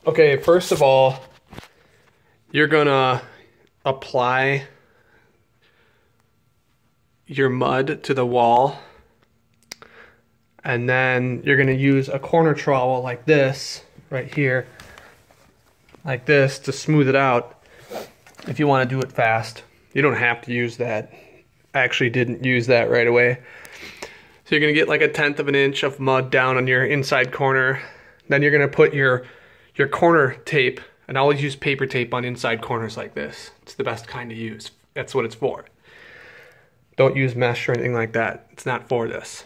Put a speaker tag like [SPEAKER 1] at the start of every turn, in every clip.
[SPEAKER 1] Okay, first of all, you're gonna apply your mud to the wall, and then you're gonna use a corner trowel like this, right here, like this, to smooth it out if you want to do it fast. You don't have to use that. I actually didn't use that right away. So you're gonna get like 1/10 of an inch of mud down on your inside corner. Then you're gonna put your corner tape, and I always use paper tape on inside corners like this. It's the best kind to use. That's what it's for. Don't use mesh or anything like that. It's not for this.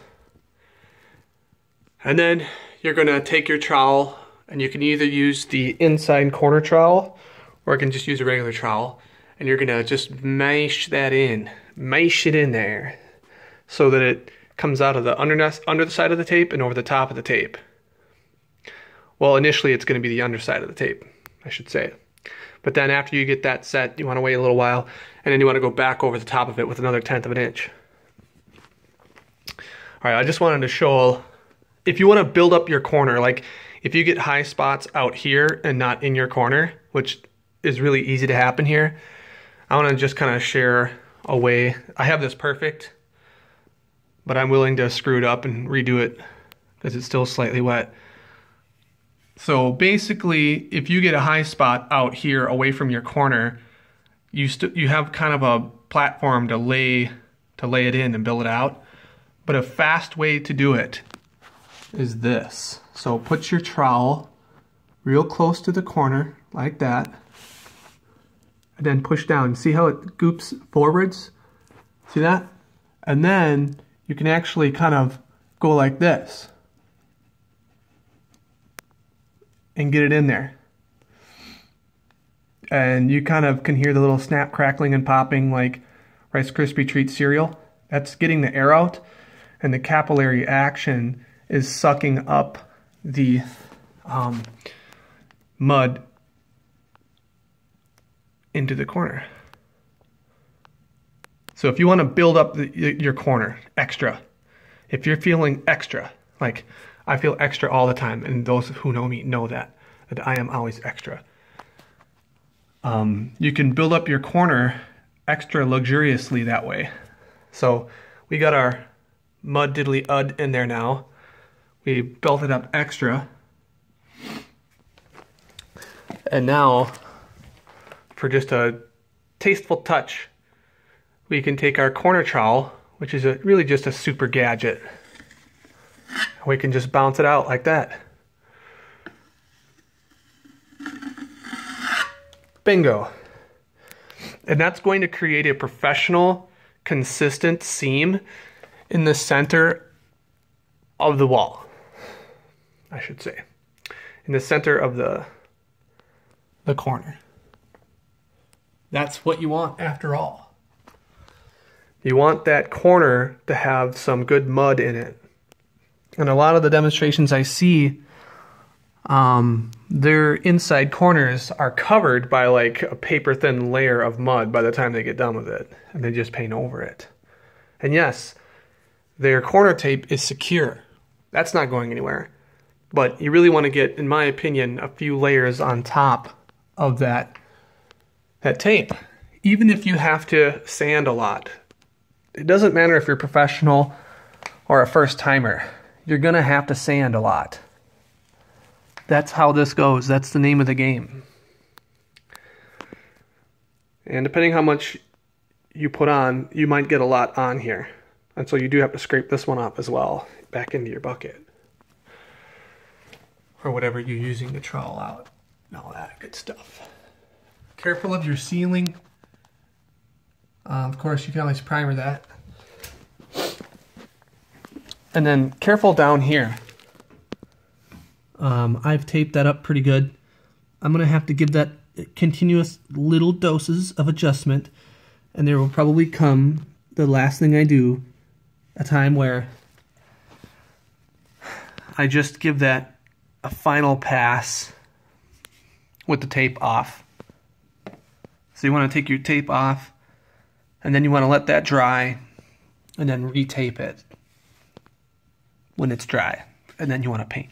[SPEAKER 1] And then you're gonna take your trowel, and you can either use the inside corner trowel, or you can just use a regular trowel, and you're gonna just mash that in. Mash it in there so that it comes out of the under the side of the tape and over the top of the tape. Well, initially it's going to be the underside of the tape, I should say. But then after you get that set, you want to wait a little while, and then you want to go back over the top of it with another 1/10 of an inch. All right, I just wanted to show, if you want to build up your corner, like if you get high spots out here and not in your corner, which is really easy to happen here, I want to just kind of share a way. I have this perfect, but I'm willing to screw it up and redo it because it's still slightly wet. So basically, if you get a high spot out here away from your corner, you have kind of a platform to lay it in and build it out. But a fast way to do it is this. So put your trowel real close to the corner like that, and then push down. See how it goops forwards? See that? And then you can actually kind of go like this and get it in there. And you kind of can hear the little snap, crackling, and popping like Rice Krispie Treat cereal. That's getting the air out, and the capillary action is sucking up the mud into the corner. So if you want to build up your corner extra, if you're feeling extra, like I feel extra all the time, and those who know me know that I am always extra. You can build up your corner extra luxuriously that way. So we got our mud diddly ud in there now. We built it up extra. And now, for just a tasteful touch, we can take our corner trowel, which is really just a super gadget. We can just bounce it out like that. Bingo. And that's going to create a professional, consistent seam in the center of the wall, I should say. In the center of the corner. That's what you want after all. You want that corner to have some good mud in it. And a lot of the demonstrations I see, their inside corners are covered by like a paper thin layer of mud by the time they get done with it, and they just paint over it. And yes, their corner tape is secure. That's not going anywhere. But you really want to get, in my opinion, a few layers on top of that tape. Even if you have to sand a lot. It doesn't matter if you're professional or a first timer. You're gonna have to sand a lot. That's how this goes. That's the name of the game. And depending how much you put on, you might get a lot on here. And so you do have to scrape this one off as well, back into your bucket. Or whatever you're using to trowel out. And all that good stuff. Careful of your ceiling. Of course, you can always primer that. And then careful down here. I've taped that up pretty good. I'm going to have to give that continuous little doses of adjustment, and there will probably come, the last thing I do, a time where I just give that a final pass with the tape off. So you want to take your tape off, and then you want to let that dry, and then retape it when it's dry, and then you want to paint.